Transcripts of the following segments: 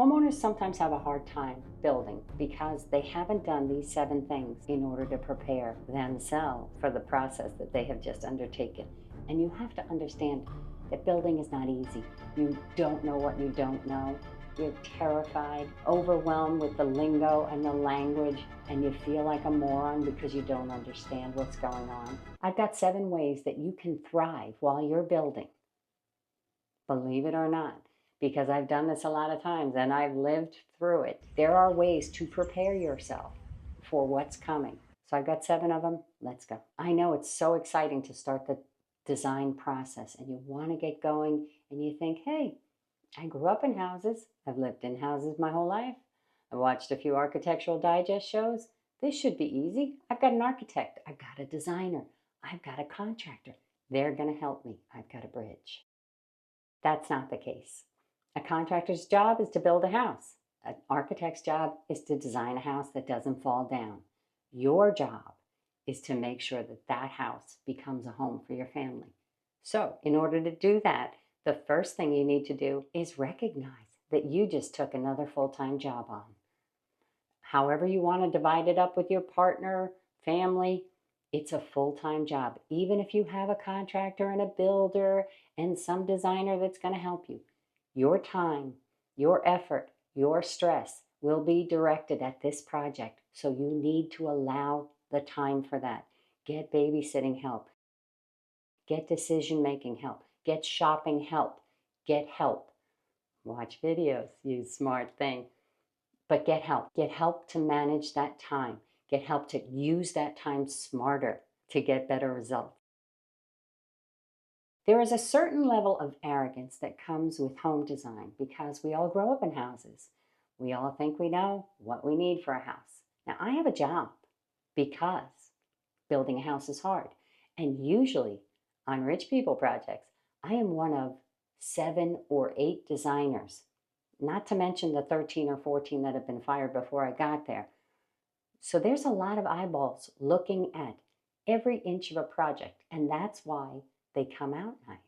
Homeowners sometimes have a hard time building because they haven't done these 7 things in order to prepare themselves for the process that they have just undertaken. And you have to understand that building is not easy. You don't know what you don't know. You're terrified, overwhelmed with the lingo and the language, and you feel like a moron because you don't understand what's going on. I've got 7 ways that you can thrive while you're building. Believe it or not, because I've done this a lot of times and I've lived through it. There are ways to prepare yourself for what's coming. So I've got 7 of them. Let's go. I know it's so exciting to start the design process and you want to get going and you think, hey, I grew up in houses. I've lived in houses my whole life. I watched a few Architectural Digest shows. This should be easy. I've got an architect. I've got a designer. I've got a contractor. They're going to help me. I've got a bridge. That's not the case. A contractor's job is to build a house. An architect's job is to design a house that doesn't fall down. Your job is to make sure that that house becomes a home for your family. So in order to do that, the first thing you need to do is recognize that you just took another full-time job on. However you want to divide it up with your partner, family, it's a full-time job. Even if you have a contractor and a builder and some designer that's going to help you, your time, your effort, your stress will be directed at this project. So you need to allow the time for that. Get babysitting help. Get decision-making help. Get shopping help. Get help. Watch videos, use smart thing. But get help. Get help to manage that time. Get help to use that time smarter to get better results. There is a certain level of arrogance that comes with home design because we all grow up in houses. We all think we know what we need for a house. Now, I have a job because building a house is hard. And usually on rich people projects, I am one of 7 or 8 designers, not to mention the 13 or 14 that have been fired before I got there. So there's a lot of eyeballs looking at every inch of a project, and that's why they come out nice,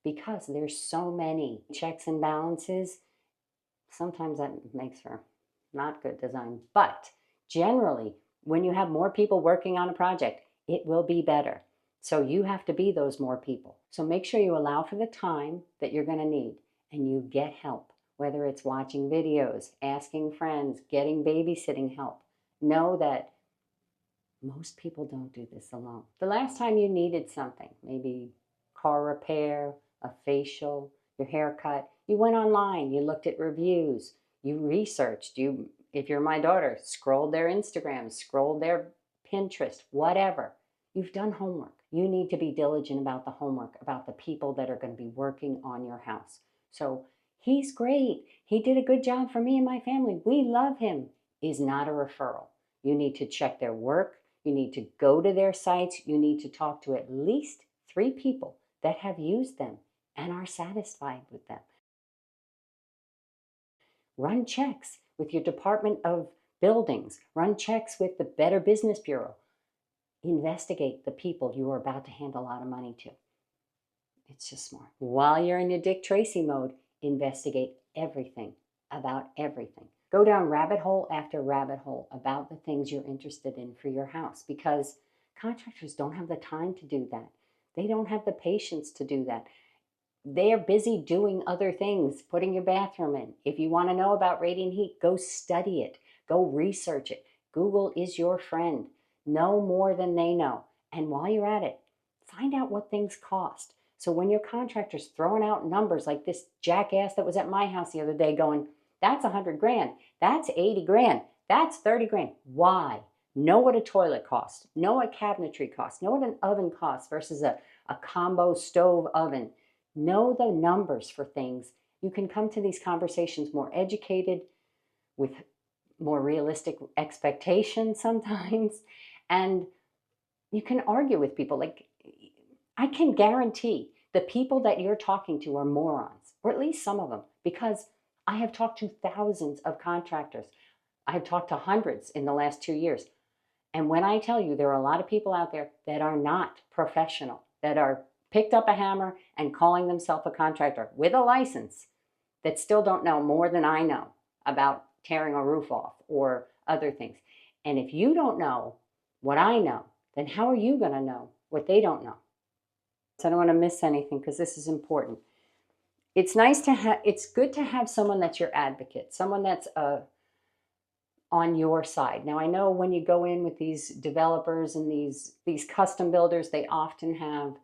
because there's so many checks and balances. Sometimes that makes for not good design, but generally, when you have more people working on a project, it will be better. So you have to be those more people. So make sure you allow for the time that you're going to need and you get help, whether it's watching videos, asking friends, getting babysitting help. Know that most people don't do this alone. The last time you needed something, maybe car repair, a facial, your haircut, you went online, you looked at reviews, you researched, if you're my daughter, scrolled their Instagram, scrolled their Pinterest, whatever. You've done homework. You need to be diligent about the homework, about the people that are going to be working on your house. So he's great. He did a good job for me and my family. We love him is not a referral. You need to check their work. You need to go to their sites. You need to talk to at least 3 people that have used them and are satisfied with them. Run checks with your Department of Buildings. Run checks with the Better Business Bureau. Investigate the people you are about to hand a lot of money to. It's just smart. While you're in your Dick Tracy mode, investigate everything about everything. Go down rabbit hole after rabbit hole about the things you're interested in for your house, because contractors don't have the time to do that. They don't have the patience to do that. They're busy doing other things, putting your bathroom in. If you want to know about radiant heat, go study it. Go research it. Google is your friend. Know more than they know. And while you're at it, find out what things cost. So when your contractor's throwing out numbers like this jackass that was at my house the other day going, that's 100 grand, that's 80 grand, that's 30 grand. Why? Know what a toilet costs. Know what cabinetry costs. Know what an oven costs versus a combo stove oven. Know the numbers for things. You can come to these conversations more educated, with more realistic expectations sometimes, and you can argue with people. Like, I can guarantee the people that you're talking to are morons, or at least some of them, because I have talked to thousands of contractors. I have talked to hundreds in the last 2 years. And when I tell you there are a lot of people out there that are not professional, that are picked up a hammer and calling themselves a contractor with a license, that still don't know more than I know. about tearing a roof off or other things. And if you don't know what I know, then how are you going to know what they don't know? So I don't want to miss anything because this is important. It's nice to have, it's good to have someone that's your advocate, someone that's on your side. Now I know when you go in with these developers and these custom builders, they often have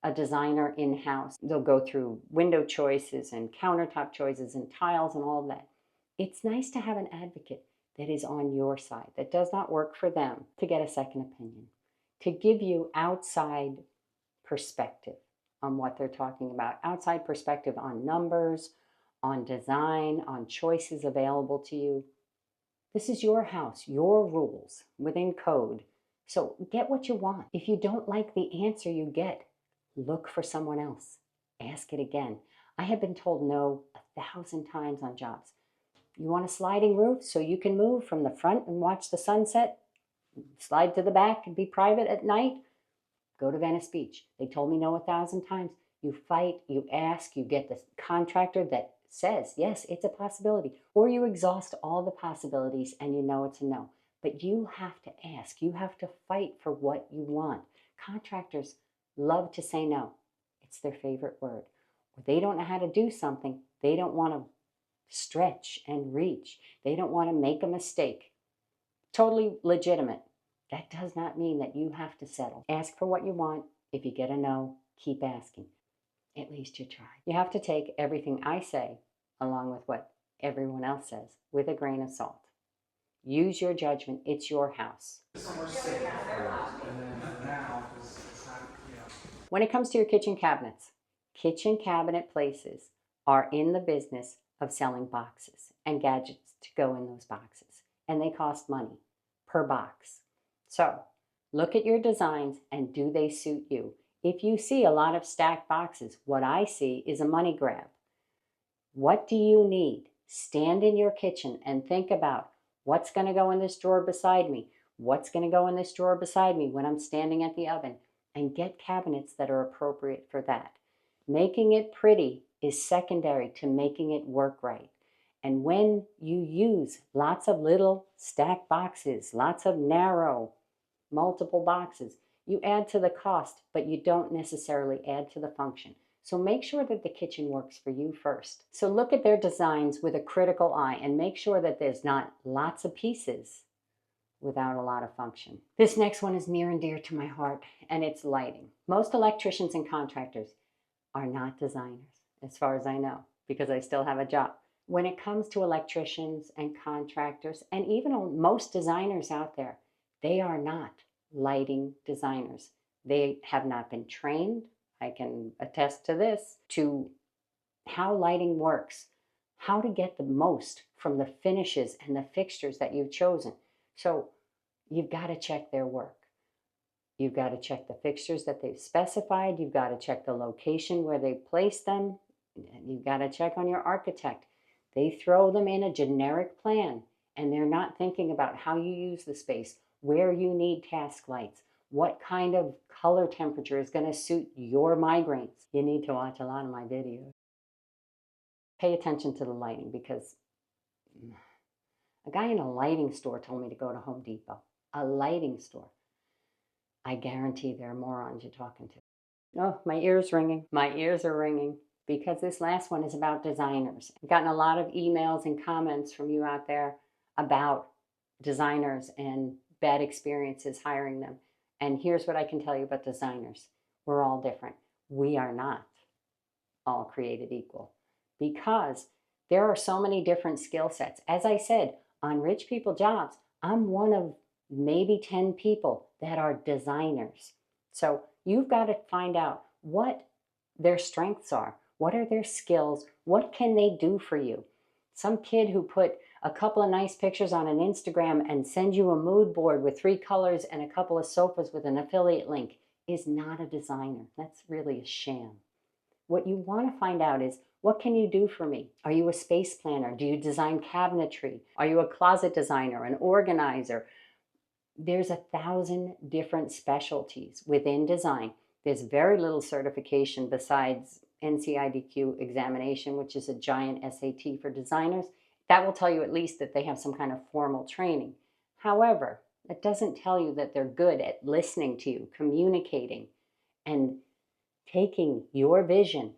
a designer in-house. They'll go through window choices and countertop choices and tiles and all of that. It's nice to have an advocate that is on your side, that does not work for them, to get a second opinion, to give you outside perspective on what they're talking about, outside perspective on numbers, on design, on choices available to you. This is your house, your rules within code. So get what you want. If you don't like the answer you get, look for someone else. Ask it again. I have been told no 1,000 times on jobs. You want a sliding roof so you can move from the front and watch the sunset? Slide to the back and be private at night? Go to Venice Beach. They told me no 1,000 times. You fight, you ask, you get the contractor that says, yes, it's a possibility. Or you exhaust all the possibilities and you know it's a no. But you have to ask. You have to fight for what you want. Contractors love to say no. It's their favorite word. Or they don't know how to do something. They don't want to stretch and reach. They don't want to make a mistake. Totally legitimate. That does not mean that you have to settle. Ask for what you want. If you get a no, keep asking. At least you tried. You have to take everything I say, along with what everyone else says, with a grain of salt. Use your judgment. It's your house. When it comes to your kitchen cabinets, kitchen cabinet places are in the business of selling boxes and gadgets to go in those boxes. And they cost money per box. So look at your designs and do they suit you? If you see a lot of stacked boxes, what I see is a money grab. What do you need? Stand in your kitchen and think about what's going to go in this drawer beside me? What's going to go in this drawer beside me when I'm standing at the oven? And get cabinets that are appropriate for that. Making it pretty is secondary to making it work right. And when you use lots of little stacked boxes, lots of narrow, multiple boxes, you add to the cost, but you don't necessarily add to the function. So make sure that the kitchen works for you first. So look at their designs with a critical eye and make sure that there's not lots of pieces without a lot of function. This next one is near and dear to my heart, and it's lighting. Most electricians and contractors are not designers, as far as I know, because I still have a job. When it comes to electricians and contractors, and even most designers out there, they are not lighting designers. They have not been trained, I can attest to this, to how lighting works, how to get the most from the finishes and the fixtures that you've chosen. So you've got to check their work. You've got to check the fixtures that they've specified. You've got to check the location where they placed them. You've got to check on your architect. They throw them in a generic plan and they're not thinking about how you use the space, where you need task lights, what kind of color temperature is going to suit your migraines. You need to watch a lot of my videos. Pay attention to the lighting, because a guy in a lighting store told me to go to Home Depot. A lighting store. I guarantee there are morons you're talking to. Oh, my ear's ringing. My ears are ringing because this last one is about designers. I've gotten a lot of emails and comments from you out there about designers and bad experiences hiring them. And here's what I can tell you about designers. We're all different. We are not all created equal, because there are so many different skill sets. As I said, on Rich People Jobs, I'm one of maybe 10 people that are designers. So you've got to find out what their strengths are. What are their skills? What can they do for you? Some kid who put a couple of nice pictures on an Instagram and sends you a mood board with 3 colors and a couple of sofas with an affiliate link is not a designer. That's really a sham. What you want to find out is, what can you do for me? Are you a space planner? Do you design cabinetry? Are you a closet designer, an organizer? There's 1,000 different specialties within design. There's very little certification besides NCIDQ examination, which is a giant SAT for designers. That will tell you at least that they have some kind of formal training. However, it doesn't tell you that they're good at listening to you, communicating, and taking your vision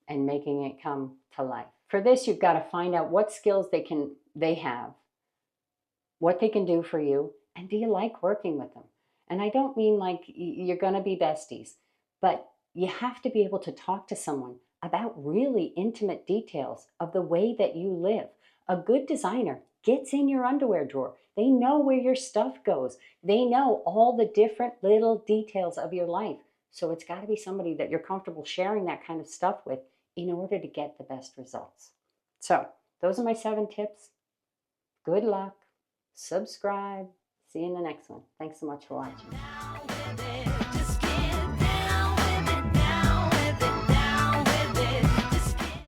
and making it come to life. For this, you've got to find out what skills they have, what they can do for you, and do you like working with them? And I don't mean like you're going to be besties, but you have to be able to talk to someone about really intimate details of the way that you live. A good designer gets in your underwear drawer. They know where your stuff goes. They know all the different little details of your life. So it's got to be somebody that you're comfortable sharing that kind of stuff with in order to get the best results. So those are my 7 tips. Good luck. Subscribe. See you in the next one. Thanks so much for watching.